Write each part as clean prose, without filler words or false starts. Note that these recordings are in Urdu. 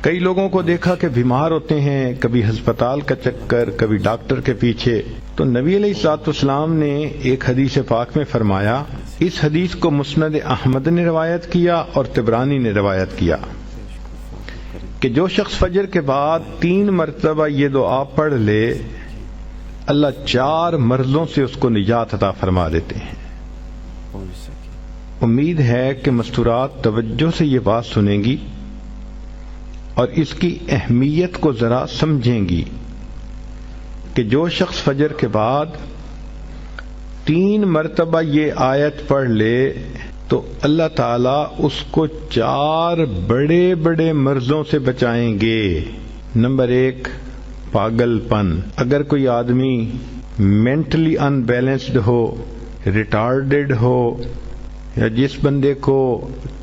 کئی لوگوں کو دیکھا کہ بیمار ہوتے ہیں، کبھی ہسپتال کا چکر، کبھی ڈاکٹر کے پیچھے، تو نبی علیہ الصلوۃ والسلام نے ایک حدیث پاک میں فرمایا، اس حدیث کو مسند احمد نے روایت کیا اور طبرانی نے روایت کیا کہ جو شخص فجر کے بعد 3 مرتبہ یہ دعا پڑھ لے، اللہ 4 مرضوں سے اس کو نجات عطا فرما دیتے ہیں۔ امید ہے کہ مستورات توجہ سے یہ بات سنیں گی اور اس کی اہمیت کو ذرا سمجھیں گی کہ جو شخص فجر کے بعد 3 مرتبہ یہ آیت پڑھ لے تو اللہ تعالیٰ اس کو 4 بڑے بڑے مرضوں سے بچائیں گے۔ نمبر 1، پاگل پن۔ اگر کوئی آدمی مینٹلی ان بیلنسڈ ہو، ریٹارڈڈ ہو، یا جس بندے کو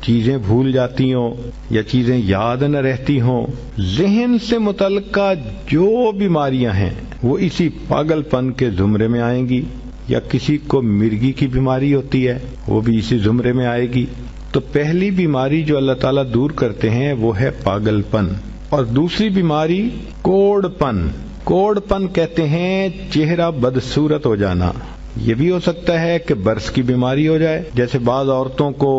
چیزیں بھول جاتی ہوں یا چیزیں یاد نہ رہتی ہوں، ذہن سے متعلقہ جو بیماریاں ہیں وہ اسی پاگل پن کے زمرے میں آئیں گی، یا کسی کو مرگی کی بیماری ہوتی ہے وہ بھی اسی زمرے میں آئے گی۔ تو پہلی بیماری جو اللہ تعالیٰ دور کرتے ہیں وہ ہے پاگل پن، اور دوسری بیماری کوڑ پن۔ کوڑ پن کہتے ہیں چہرہ بدصورت ہو جانا۔ یہ بھی ہو سکتا ہے کہ برس کی بیماری ہو جائے، جیسے بعض عورتوں کو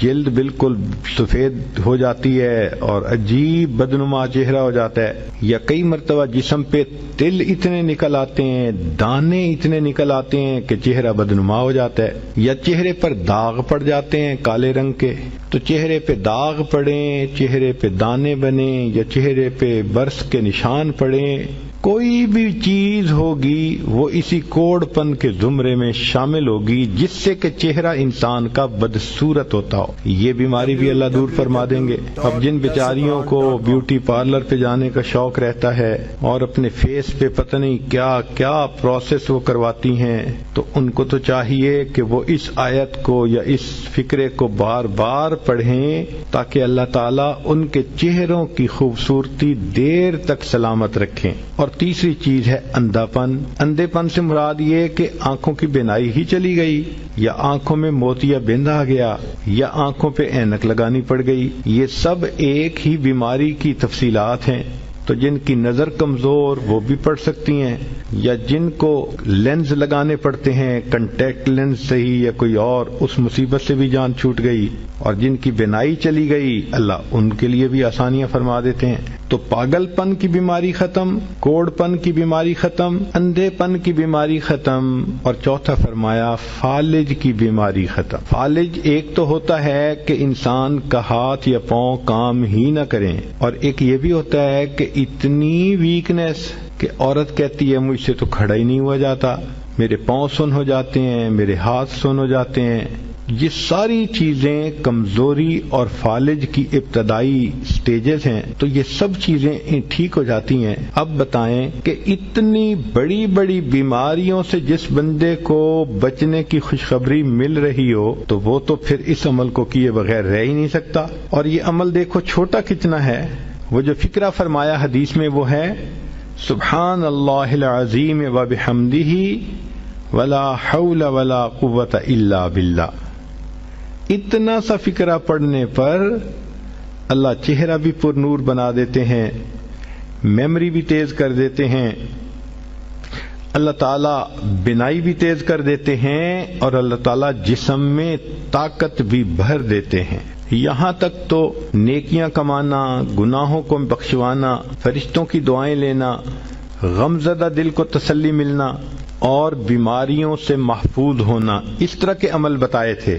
جلد بالکل سفید ہو جاتی ہے اور عجیب بدنما چہرہ ہو جاتا ہے، یا کئی مرتبہ جسم پہ تل اتنے نکل آتے ہیں، دانے اتنے نکل آتے ہیں کہ چہرہ بدنما ہو جاتا ہے، یا چہرے پر داغ پڑ جاتے ہیں کالے رنگ کے۔ تو چہرے پہ داغ پڑیں، چہرے پہ دانے بنیں، یا چہرے پہ برس کے نشان پڑیں، کوئی بھی چیز ہوگی وہ اسی کوڑ پن کے زمرے میں شامل ہوگی جس سے کہ چہرہ انسان کا بدصورت ہوتا ہو۔ یہ بیماری بھی اللہ دور فرما دیں گے۔ اب جن بیچاریوں کو بیوٹی پارلر پہ جانے کا شوق رہتا ہے اور اپنے فیس پہ پتہ نہیں کیا کیا پروسیس وہ کرواتی ہیں، تو ان کو تو چاہیے کہ وہ اس آیت کو یا اس فکرے کو بار بار پڑھیں تاکہ اللہ تعالیٰ ان کے چہروں کی خوبصورتی دیر تک سلامت رکھیں۔ اور تیسری چیز ہے اندھا پن۔ اندھے پن سے مراد یہ کہ آنکھوں کی بینائی ہی چلی گئی، یا آنکھوں میں موتیا بند آ گیا، یا آنکھوں پہ اینک لگانی پڑ گئی۔ یہ سب ایک ہی بیماری کی تفصیلات ہیں۔ تو جن کی نظر کمزور وہ بھی پڑھ سکتی ہیں، یا جن کو لینز لگانے پڑتے ہیں، کنٹیکٹ لینز صحیح یا کوئی اور، اس مصیبت سے بھی جان چھوٹ گئی، اور جن کی بینائی چلی گئی اللہ ان کے لیے بھی آسانیاں فرما دیتے ہیں۔ تو پاگل پن کی بیماری ختم، کوڑ پن کی بیماری ختم، اندھے پن کی بیماری ختم، اور چوتھا فرمایا فالج کی بیماری ختم۔ فالج ایک تو ہوتا ہے کہ انسان کا ہاتھ یا پاؤں کام ہی نہ کریں، اور ایک یہ بھی ہوتا ہے کہ اتنی ویکنیس کہ عورت کہتی ہے مجھ سے تو کھڑا ہی نہیں ہوا جاتا، میرے پاؤں سن ہو جاتے ہیں، میرے ہاتھ سن ہو جاتے ہیں۔ یہ ساری چیزیں کمزوری اور فالج کی ابتدائی سٹیجز ہیں، تو یہ سب چیزیں ٹھیک ہو جاتی ہیں۔ اب بتائیں کہ اتنی بڑی بڑی بیماریوں سے جس بندے کو بچنے کی خوشخبری مل رہی ہو تو وہ تو پھر اس عمل کو کیے بغیر رہ ہی نہیں سکتا۔ اور یہ عمل دیکھو چھوٹا کتنا ہے۔ وہ جو فکرہ فرمایا حدیث میں وہ ہے سبحان اللہ العظیم وبحمدہ ولا حول ولا قوت الا باللہ۔ اتنا سا فکرہ پڑھنے پر اللہ چہرہ بھی پر نور بنا دیتے ہیں، میموری بھی تیز کر دیتے ہیں، اللہ تعالیٰ بینائی بھی تیز کر دیتے ہیں، اور اللہ تعالیٰ جسم میں طاقت بھی بھر دیتے ہیں۔ یہاں تک تو نیکیاں کمانا، گناہوں کو بخشوانا، فرشتوں کی دعائیں لینا، غمزدہ دل کو تسلی ملنا، اور بیماریوں سے محفوظ ہونا، اس طرح کے عمل بتائے تھے۔